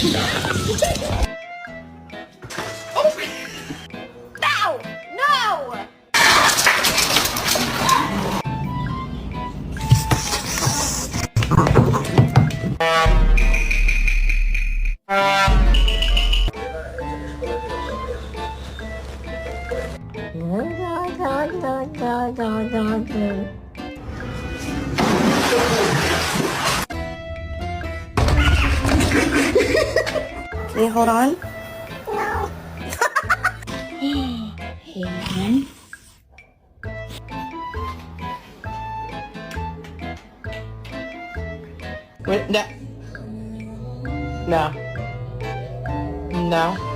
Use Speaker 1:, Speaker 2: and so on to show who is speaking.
Speaker 1: No! No!
Speaker 2: Can you hold on?
Speaker 1: Ayan.
Speaker 2: Wait, no. No. No.